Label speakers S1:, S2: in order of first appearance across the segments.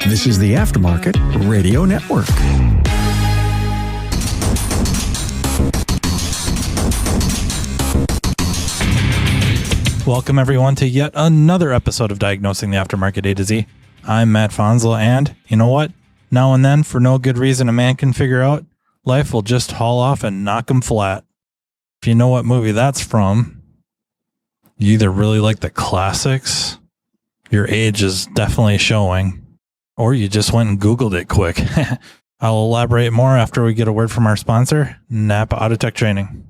S1: This is the Aftermarket Radio Network.
S2: Welcome, everyone, to yet another episode of Diagnosing the Aftermarket A to Z. I'm Matt Fonzel, and you know what? Now and then, for no good reason a man can figure out, life will just haul off and knock him flat. If you know what movie that's from, you either really like the classics, your age is definitely showing, or you just went and Googled it quick. I'll elaborate more after we get a word from our sponsor, NAPA Autotech Training.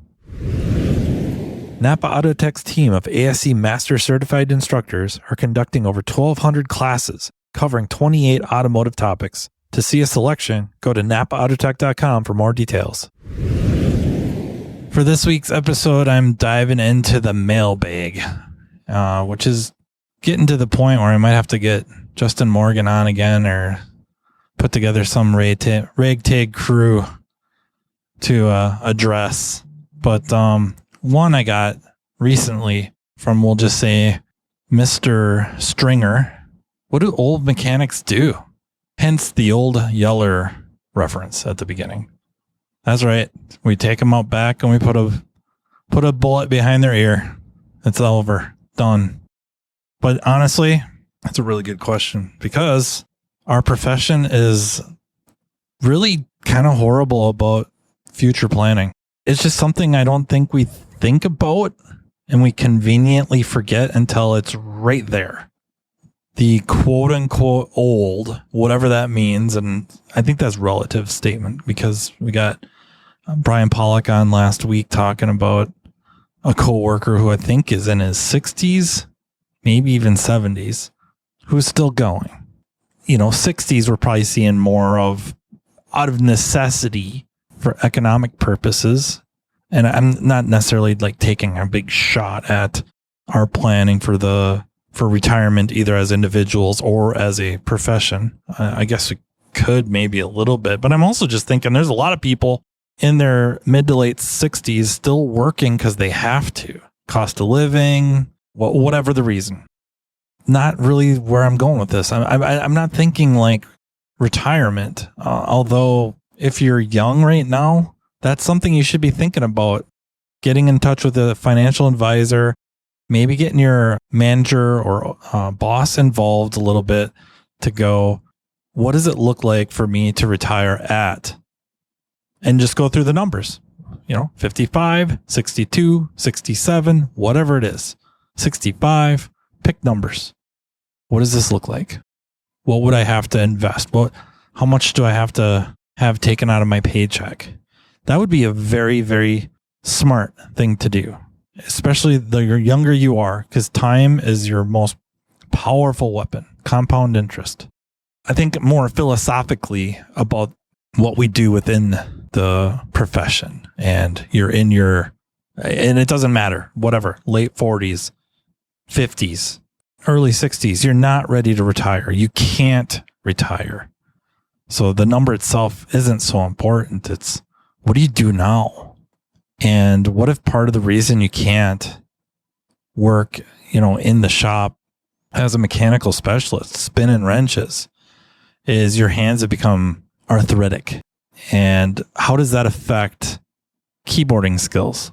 S2: NAPA Autotech's team of ASE Master Certified Instructors are conducting over 1,200 classes covering 28 automotive topics. To see a selection, go to napaautotech.com for more details. For this week's episode, I'm diving into the mailbag, which is getting to the point where I might have to get Justin Morgan on again or put together some ragtag crew to address. But one I got recently from, we'll just say, Mr. Stringer. What do old mechanics do? Hence the old Yeller reference at the beginning. That's right. We take them out back and we put a bullet behind their ear. It's over. Done. But honestly, that's a really good question, because our profession is really kind of horrible about future planning. It's just something I don't think we think about, and we conveniently forget until it's right there. The quote unquote old, whatever that means. And I think that's a relative statement, because we got Brian Pollock on last week talking about a coworker who I think is in his 60s, maybe even 70s, who's still going. 60s we're probably seeing more of out of necessity for economic purposes. And I'm not necessarily like taking a big shot at our planning for retirement, either as individuals or as a profession. I guess we could maybe a little bit, but I'm also just thinking there's a lot of people in their mid to late 60s still working because they have to. Cost of living, whatever the reason. Not really where I'm going with this. I'm not thinking like retirement, although if you're young right now, that's something you should be thinking about. Getting in touch with a financial advisor, maybe getting your manager or boss involved a little bit to go, what does it look like for me to retire at? And just go through the numbers, 55, 62, 67, whatever it is, 65, pick numbers. What does this look like? What would I have to invest? How much do I have to have taken out of my paycheck? That would be a very, very smart thing to do, especially the younger you are, because time is your most powerful weapon, compound interest. I think more philosophically about what we do within the profession, and you're in and it doesn't matter, whatever, late 40s, 50s, early 60s, you're not ready to retire. You can't retire. So the number itself isn't so important. It's, what do you do now? And what if part of the reason you can't work, in the shop as a mechanical specialist, spinning wrenches, is your hands have become arthritic? And how does that affect keyboarding skills?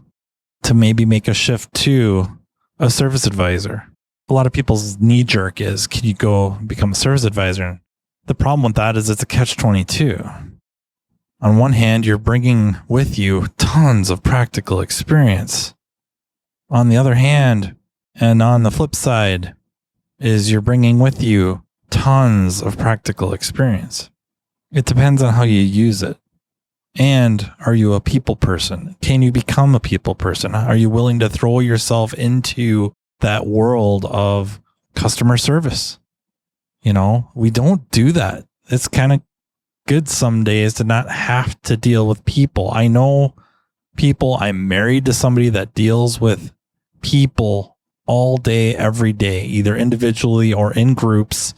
S2: To maybe make a shift to a service advisor. A lot of people's knee jerk is, can you go become a service advisor? The problem with that is it's a catch-22. On one hand, you're bringing with you tons of practical experience. On the other hand, and on the flip side, is you're bringing with you tons of practical experience. It depends on how you use it. And are you a people person? Can you become a people person? Are you willing to throw yourself into that world of customer service? We don't do that. It's kind of good some days to not have to deal with people. I know people. I'm married to somebody that deals with people all day, every day, either individually or in groups.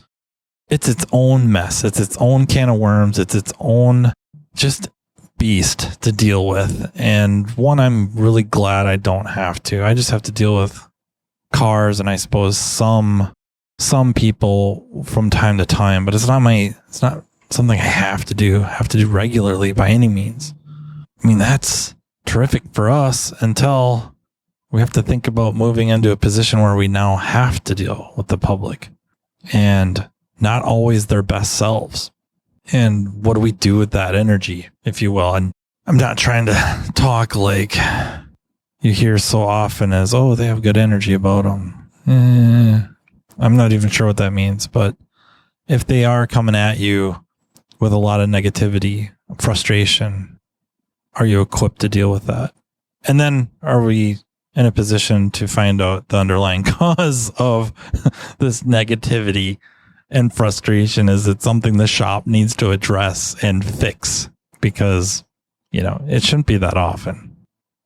S2: It's its own mess. It's its own can of worms. It's its own just beast to deal with. And one, I'm really glad I don't have to. I just have to deal with cars and I suppose some some people from time to time, but it's not something I have to do regularly by any means. I mean, that's terrific for us until we have to think about moving into a position where we now have to deal with the public and not always their best selves. And what do we do with that energy, if you will? And I'm not trying to talk like you hear so often as, oh, they have good energy about them. I'm not even sure what that means. But if they are coming at you with a lot of negativity, frustration, are you equipped to deal with that? And then are we in a position to find out the underlying cause of this negativity and frustration? Is it something the shop needs to address and fix? Because, it shouldn't be that often.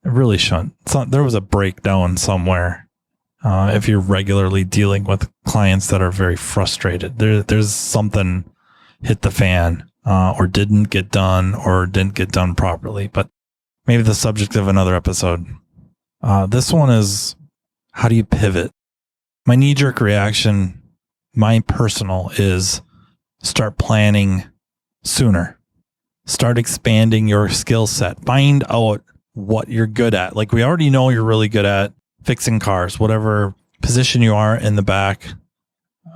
S2: It really shouldn't. There was a breakdown somewhere. If you're regularly dealing with clients that are very frustrated, there's something hit the fan, or didn't get done properly. But maybe the subject of another episode. This one is, how do you pivot? My knee-jerk reaction, my personal, is start planning sooner. Start expanding your skill set. Find out what you're good at. Like, we already know you're really good at fixing cars, whatever position you are in the back.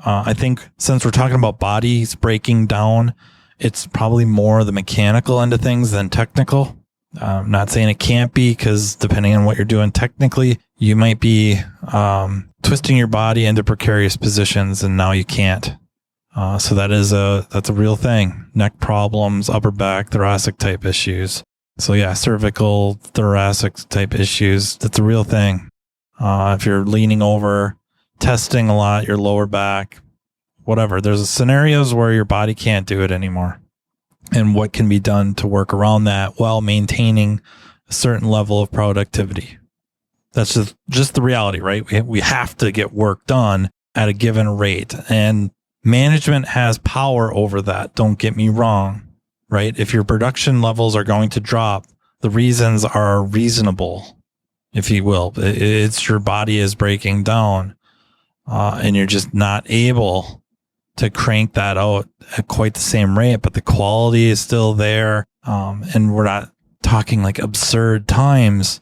S2: I think since we're talking about bodies breaking down, it's probably more the mechanical end of things than technical. I'm not saying it can't be, because depending on what you're doing technically, you might be twisting your body into precarious positions, and now you can't. So that's a real thing. Neck problems, upper back, thoracic type issues. So yeah, cervical, thoracic type issues. That's a real thing. If you're leaning over, testing a lot, your lower back, whatever. There's scenarios where your body can't do it anymore. And what can be done to work around that while maintaining a certain level of productivity. That's just the reality, right? We have to get work done at a given rate. And management has power over that. Don't get me wrong, right? If your production levels are going to drop, the reasons are reasonable, if you will. It's your body is breaking down, and you're just not able to crank that out at quite the same rate, but the quality is still there. And we're not talking like absurd times.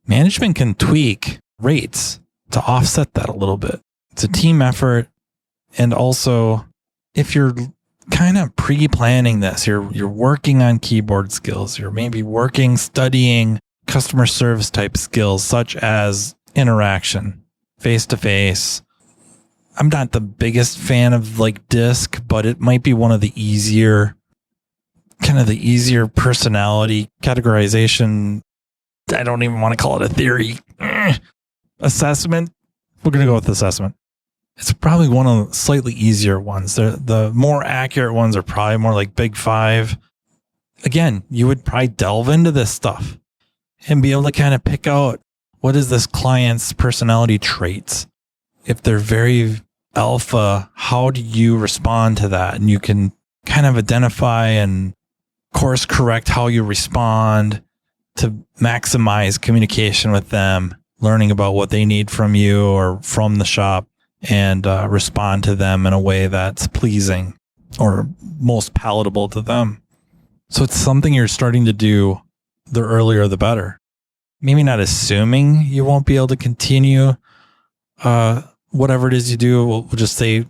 S2: Management can tweak rates to offset that a little bit. It's a team effort. And also, if you're kind of pre-planning this, you're working on keyboard skills, you're maybe studying customer service type skills, such as interaction, face-to-face. I'm not the biggest fan of like DISC, but it might be one of the easier personality categorization. I don't even want to call it a theory. Assessment. We're going to go with assessment. It's probably one of the slightly easier ones. The more accurate ones are probably more like Big Five. Again, you would probably delve into this stuff and be able to kind of pick out, what is this client's personality traits? If they're very alpha, how do you respond to that? And you can kind of identify and course correct how you respond to maximize communication with them, learning about what they need from you or from the shop, and respond to them in a way that's pleasing or most palatable to them. So it's something you're starting to do, the earlier the better. Maybe not assuming you won't be able to continue whatever it is you do. We'll just say,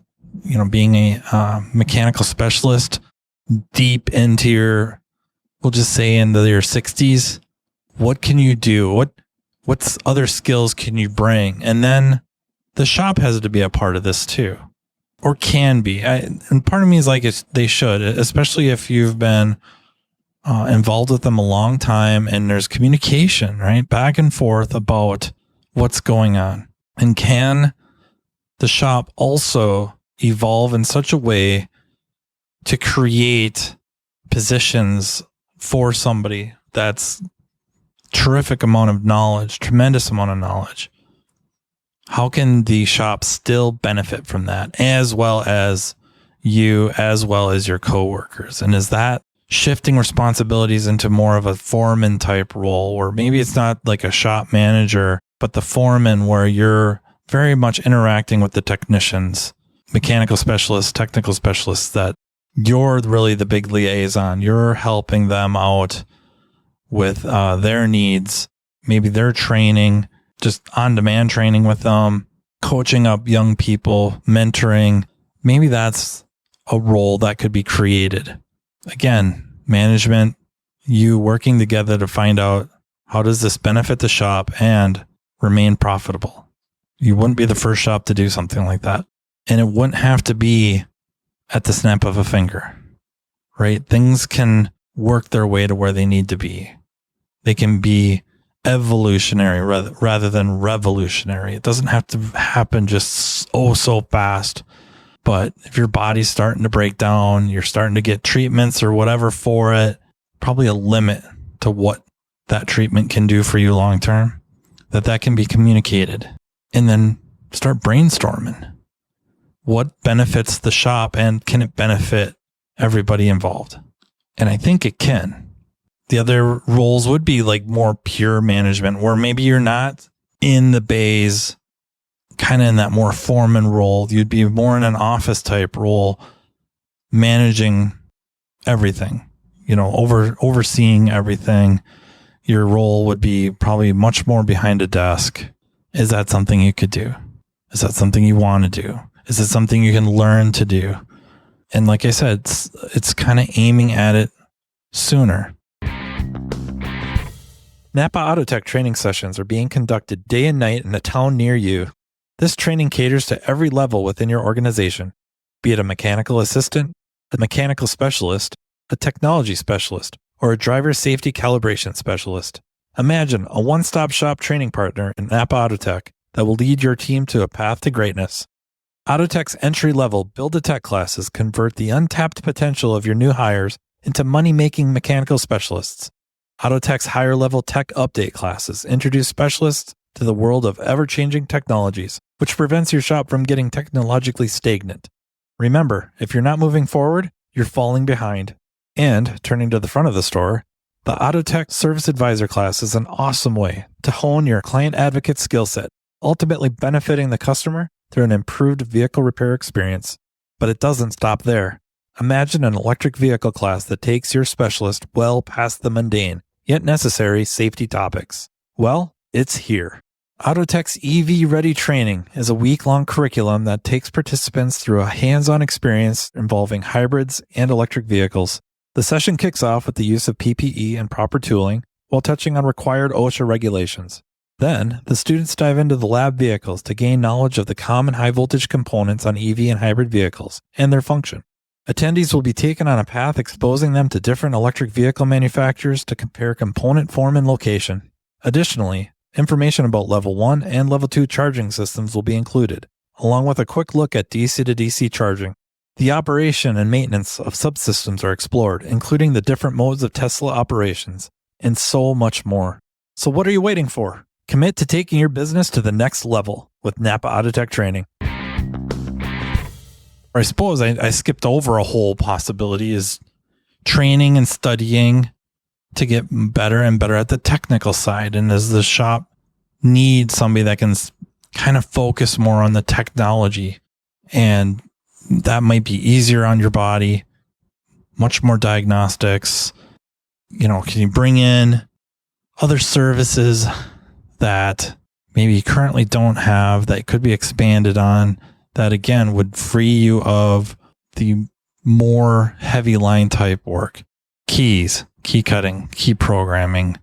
S2: being a mechanical specialist deep into we'll just say into your 60s. What can you do? What's other skills can you bring? And then the shop has to be a part of this too, or can be. And part of me is like, they should, especially if you've been involved with them a long time and there's communication, right? Back and forth about what's going on. And can the shop also evolve in such a way to create positions for somebody that's terrific amount of knowledge, tremendous amount of knowledge? How can the shop still benefit from that, as well as you, as well as your coworkers? And is that shifting responsibilities into more of a foreman type role, or maybe it's not like a shop manager, but the foreman, where you're very much interacting with the technicians, mechanical specialists, technical specialists, that you're really the big liaison. You're helping them out with their needs, maybe their training, just on-demand training with them, coaching up young people, mentoring. Maybe that's a role that could be created. Again, management, you working together to find out how does this benefit the shop and remain profitable. You wouldn't be the first shop to do something like that. And it wouldn't have to be at the snap of a finger, right? Things can work their way to where they need to be. They can be evolutionary rather than revolutionary. It doesn't have to happen just so fast. But if your body's starting to break down, you're starting to get treatments or whatever for it, probably a limit to what that treatment can do for you long term, that can be communicated. And then start brainstorming. What benefits the shop, and can it benefit everybody involved? And I think it can. The other roles would be like more pure management, where maybe you're not in the bays, kind of in that more foreman role. You'd be more in an office type role, managing everything, overseeing everything. Your role would be probably much more behind a desk. Is that something you could do? Is that something you want to do? Is it something you can learn to do? And like I said, it's kind of aiming at it sooner. NAPA Autotech training sessions are being conducted day and night in a town near you. This training caters to every level within your organization, be it a mechanical assistant, a mechanical specialist, a technology specialist, or a driver safety calibration specialist. Imagine a one-stop shop training partner in NAPA Autotech that will lead your team to a path to greatness. Autotech's entry-level Build-A-Tech classes convert the untapped potential of your new hires into money-making mechanical specialists. Autotech's higher-level tech update classes introduce specialists to the world of ever-changing technologies, which prevents your shop from getting technologically stagnant. Remember, if you're not moving forward, you're falling behind. And, turning to the front of the store, the Autotech Service Advisor class is an awesome way to hone your client advocate skill set, ultimately benefiting the customer through an improved vehicle repair experience. But it doesn't stop there. Imagine an electric vehicle class that takes your specialist well past the mundane, yet necessary safety topics. Well, it's here. Autotech's EV Ready training is a week-long curriculum that takes participants through a hands-on experience involving hybrids and electric vehicles. The session kicks off with the use of PPE and proper tooling while touching on required OSHA regulations. Then, the students dive into the lab vehicles to gain knowledge of the common high-voltage components on EV and hybrid vehicles and their function. Attendees will be taken on a path exposing them to different electric vehicle manufacturers to compare component form and location. Additionally, information about Level 1 and Level 2 charging systems will be included, along with a quick look at DC to DC charging. The operation and maintenance of subsystems are explored, including the different modes of Tesla operations, and so much more. So what are you waiting for? Commit to taking your business to the next level with NAPA Autotech training. Or I suppose I skipped over a whole possibility is training and studying to get better and better at the technical side. And as the shop needs somebody that can kind of focus more on the technology, and that might be easier on your body, much more diagnostics. Can you bring in other services that maybe you currently don't have that could be expanded on, that again would free you of the more heavy line type work? Keys, key cutting, key programming,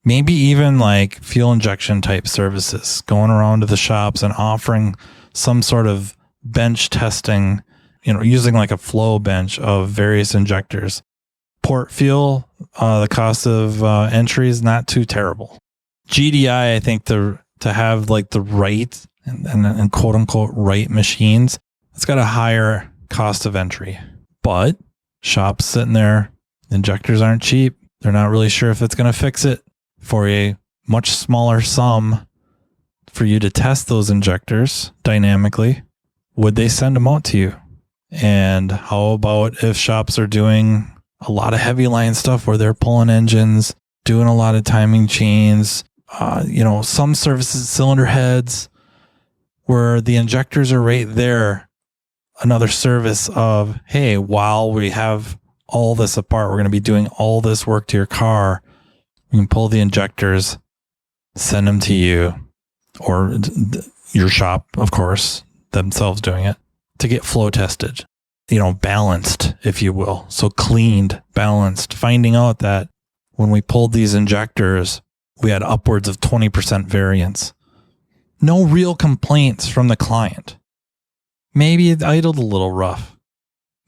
S2: maybe even like fuel injection type services, going around to the shops and offering some sort of bench testing, using like a flow bench of various injectors. Port fuel, the cost of entry is not too terrible. GDI, I think to have like the right and quote unquote right machines, it's got a higher cost of entry. But shops sitting there, injectors aren't cheap. They're not really sure if it's going to fix it. For a much smaller sum for you to test those injectors dynamically, would they send them out to you? And how about if shops are doing a lot of heavy line stuff where they're pulling engines, doing a lot of timing chains, some services, cylinder heads, where the injectors are right there another service of, hey, while we have all this apart, we're going to be doing all this work to your car. We can pull the injectors, send them to you or your shop, of course, themselves doing it, to get flow tested, balanced, if you will. So cleaned, balanced, finding out that when we pulled these injectors, we had upwards of 20% variance. No real complaints from the client. Maybe it idled a little rough.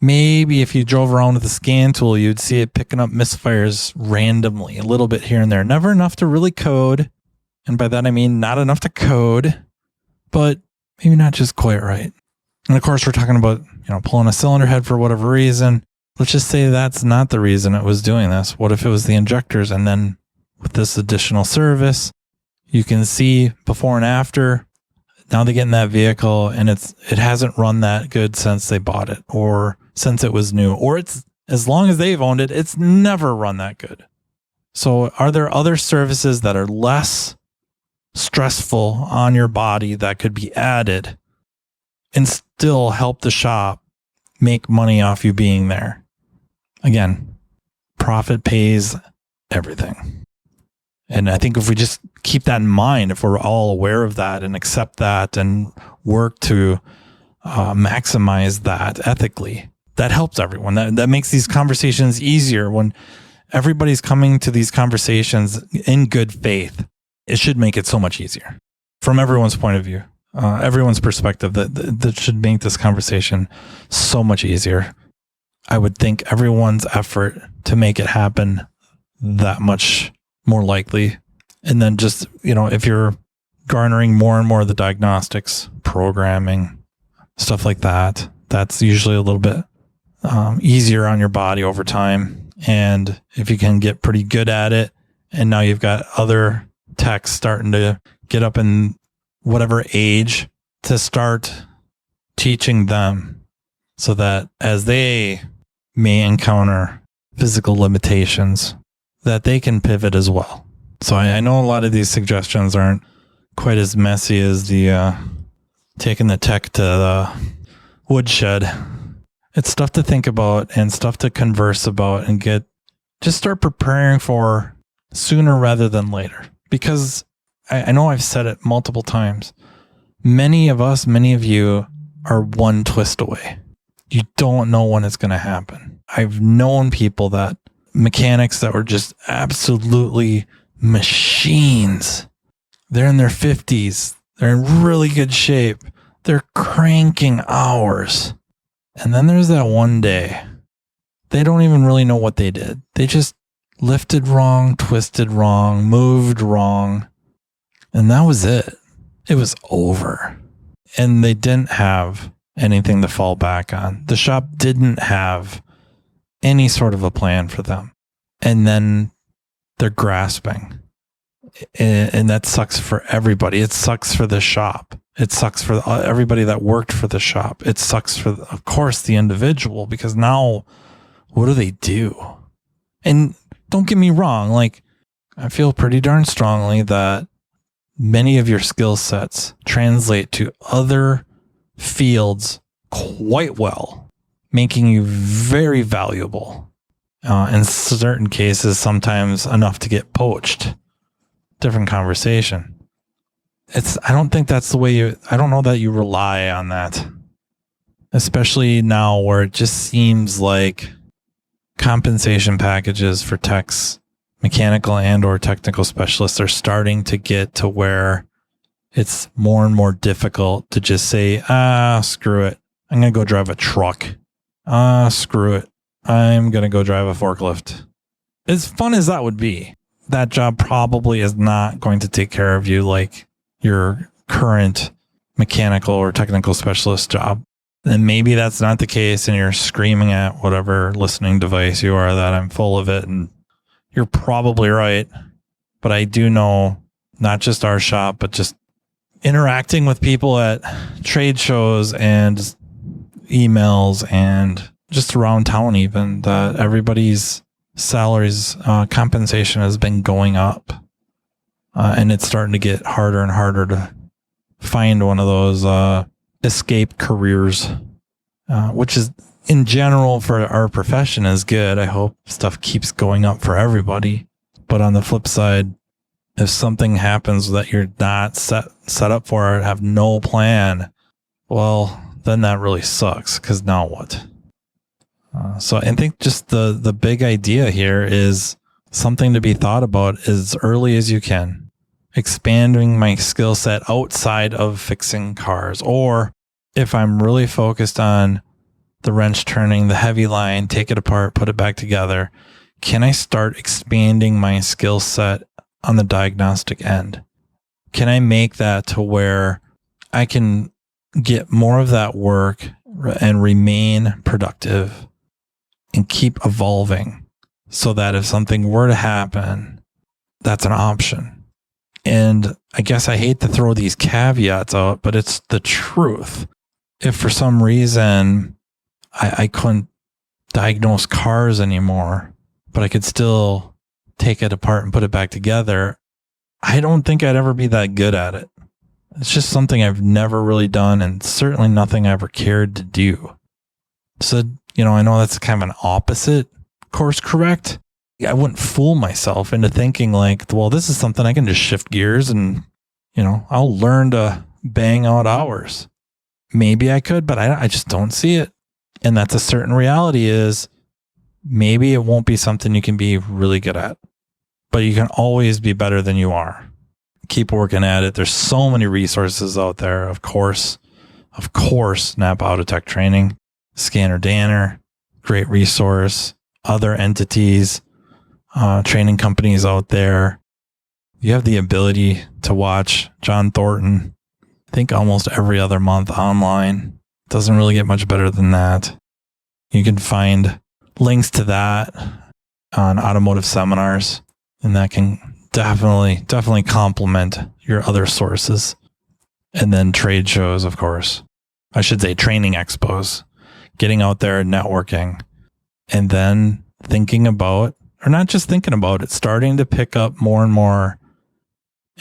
S2: Maybe if you drove around with a scan tool, you'd see it picking up misfires randomly, a little bit here and there. Never enough to really code. And by that, I mean not enough to code, but maybe not just quite right. And of course, we're talking about, pulling a cylinder head for whatever reason. Let's just say that's not the reason it was doing this. What if it was the injectors? And then with this additional service, you can see before and after. Now they get in that vehicle and it hasn't run that good since they bought it or since it was new, or it's as long as they've owned it, it's never run that good. So are there other services that are less stressful on your body that could be added and still help the shop make money off you being there? Again, profit pays everything. And I think if we just keep that in mind, if we're all aware of that and accept that and work to maximize that ethically, that helps everyone. That makes these conversations easier. When everybody's coming to these conversations in good faith, it should make it so much easier from everyone's point of view, everyone's perspective. That should make this conversation so much easier. I would think everyone's effort to make it happen that much more likely. And then just, if you're garnering more and more of the diagnostics, programming, stuff like that, that's usually a little bit easier on your body over time. And if you can get pretty good at it, and now you've got other techs starting to get up in whatever age, to start teaching them so that as they may encounter physical limitations, that they can pivot as well. So I know a lot of these suggestions aren't quite as messy as the taking the tech to the woodshed. It's stuff to think about and stuff to converse about and just start preparing for sooner rather than later. Because I know I've said it multiple times. Many of you are one twist away. You don't know when it's going to happen. I've known people mechanics that were just absolutely machines. They're in their 50s. They're in really good shape. They're cranking hours. And then there's that one day. They don't even really know what they did. They just lifted wrong, twisted wrong, moved wrong. And that was it. It was over. And they didn't have anything to fall back on. The shop didn't have any sort of a plan for them. And then they're grasping. And that sucks for everybody. It sucks for the shop. It sucks for everybody that worked for the shop. It sucks for, of course, the individual, because now what do they do? And don't get me wrong. I feel pretty darn strongly that many of your skill sets translate to other fields quite well, making you very valuable. In certain cases, sometimes enough to get poached. Different conversation. I don't think that's the way I don't know that you rely on that. Especially now where it just seems like compensation packages for techs, mechanical and or technical specialists, are starting to get to where it's more and more difficult to just say, screw it. I'm going to go drive a truck. Screw it. I'm going to go drive a forklift. As fun as that would be, that job probably is not going to take care of you like your current mechanical or technical specialist job. And maybe that's not the case, and you're screaming at whatever listening device you are that I'm full of it, and you're probably right. But I do know, not just our shop, but just interacting with people at trade shows and emails and just around town even, that everybody's salaries, compensation has been going up. And it's starting to get harder and harder to find one of those escape careers, which is in general for our profession is good. I hope stuff keeps going up for everybody. But on the flip side, if something happens that you're not set up for or have no plan, well, then that really sucks, because now what? So I think just the big idea here is something to be thought about as early as you can. Expanding my skill set outside of fixing cars. Or if I'm really focused on the wrench turning, the heavy line, take it apart, put it back together, can I start expanding my skill set on the diagnostic end? Can I make that to where I can get more of that work and remain productive and keep evolving, so that if something were to happen, that's an option? And I guess I hate to throw these caveats out, but it's the truth. If for some reason I couldn't diagnose cars anymore, but I could still take it apart and put it back together, I don't think I'd ever be that good at it. It's just something I've never really done, and certainly nothing I ever cared to do. So, I know that's kind of an opposite course correct. I wouldn't fool myself into thinking like, well, this is something I can just shift gears and, I'll learn to bang out hours. Maybe I could, but I just don't see it. And that's a certain reality is maybe it won't be something you can be really good at, but you can always be better than you are. Keep working at it. There's so many resources out there. Of course, NAPA Autotech training, Scanner Danner, great resource, other entities, training companies out there. You have the ability to watch John Thornton, I think almost every other month online. Doesn't really get much better than that. You can find links to that on Automotive seminars, and that can definitely complement your other sources. And then trade shows, of course. I should say training expos, getting out there and networking, and then thinking about, or not just thinking about it, starting to pick up more and more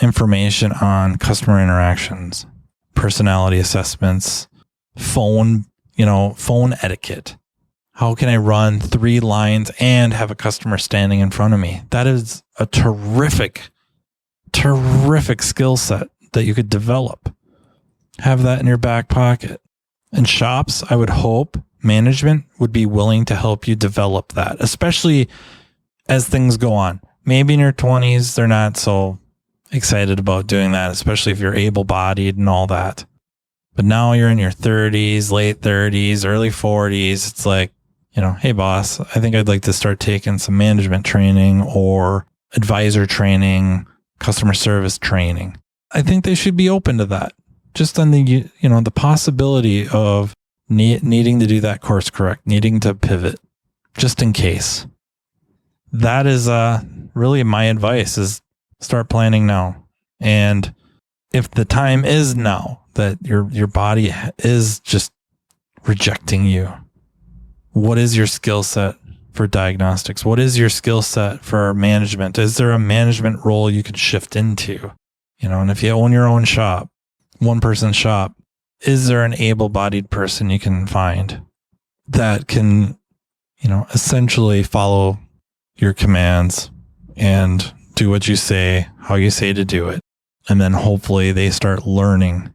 S2: information on customer interactions, personality assessments, phone etiquette. How can I run 3 lines and have a customer standing in front of me? That is a terrific skill set that you could develop. Have that in your back pocket. In shops, I would hope management would be willing to help you develop that, especially as things go on. Maybe in your 20s, they're not so excited about doing that, especially if you're able-bodied and all that. But now you're in your 30s, late 30s, early 40s. It's like, hey boss, I think I'd like to start taking some management training or advisor training, customer service training. I think they should be open to that. Just on the, the possibility of needing to do that course correct, needing to pivot, just in case. That is really my advice, is start planning now. And if the time is now that your body is just rejecting you, what is your skill set for diagnostics? What is your skill set for management? Is there a management role you could shift into? And if you own your own shop, one person shop, is there an able-bodied person you can find that can, essentially follow your commands and do what you say, how you say to do it? And then hopefully they start learning,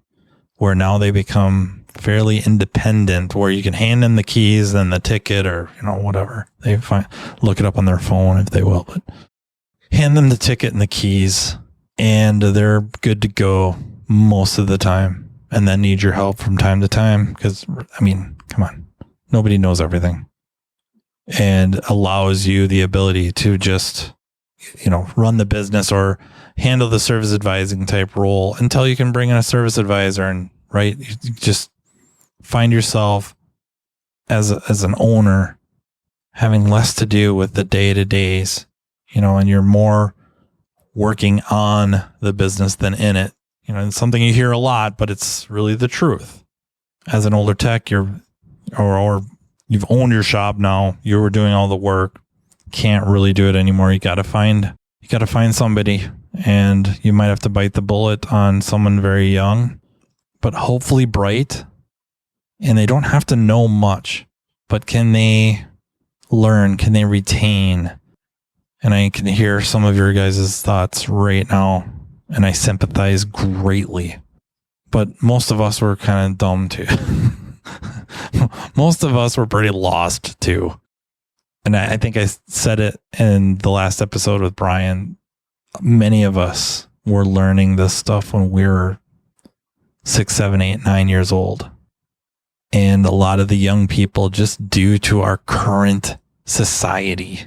S2: where now they become fairly independent, where you can hand them the keys and the ticket, or whatever they find, look it up on their phone if they will, but hand them the ticket and the keys, and they're good to go most of the time, and then need your help from time to time, because come on, nobody knows everything, and allows you the ability to just run the business or handle the service advising type role until you can bring in a service advisor, and you just find yourself as an owner having less to do with the day-to-days, and you're more working on the business than in it. It's something you hear a lot, but it's really the truth. As an older tech, or you've owned your shop now, you were doing all the work, can't really do it anymore. You got to find somebody, and you might have to bite the bullet on someone very young, but hopefully bright, And they don't have to know much, but can they learn? Can they retain? And I can hear some of your guys' thoughts right now, and I sympathize greatly. But most of us were kind of dumb too. Most of us were pretty lost too. And I think I said it in the last episode with Brian. Many of us were learning this stuff when we were 6, 7, 8, 9 years old. And a lot of the young people, just due to our current society,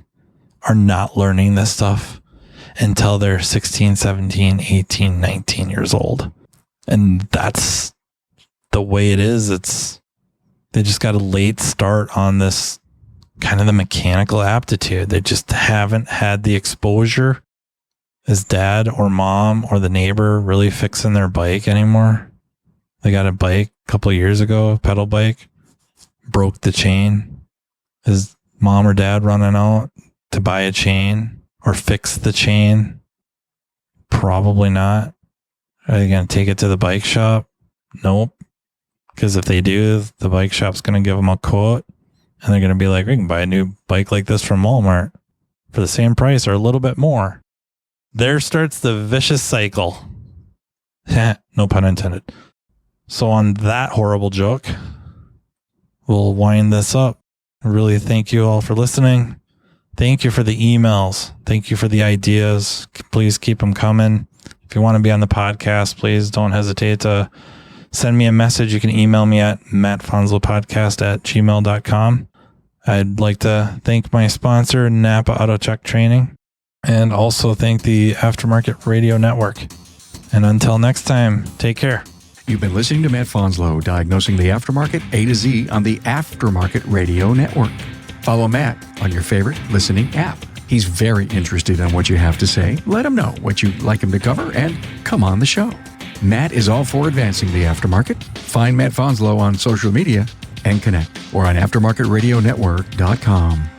S2: are not learning this stuff until they're 16, 17, 18, 19 years old. And that's the way it is. They just got a late start on this kind of the mechanical aptitude. They just haven't had the exposure as dad or mom or the neighbor really fixing their bike anymore. They got a bike a couple of years ago, a pedal bike, broke the chain. Is mom or dad running out to buy a chain or fix the chain? Probably not. Are they going to take it to the bike shop? Nope. Because if they do, the bike shop's going to give them a quote, and they're going to be like, we can buy a new bike like this from Walmart for the same price or a little bit more. There starts the vicious cycle. No pun intended. So on that horrible joke, we'll wind this up. I really thank you all for listening. Thank you for the emails. Thank you for the ideas. Please keep them coming. If you want to be on the podcast, please don't hesitate to send me a message. You can email me at mattfonslopodcast@gmail.com. I'd like to thank my sponsor, NAPA Autotech Training, and also thank the Aftermarket Radio Network. And until next time, take care.
S1: You've been listening to Matt Fonslow, diagnosing the aftermarket A to Z on the Aftermarket Radio Network. Follow Matt on your favorite listening app. He's very interested in what you have to say. Let him know what you'd like him to cover and come on the show. Matt is all for advancing the aftermarket. Find Matt Fonslow on social media and connect or on aftermarketradionetwork.com.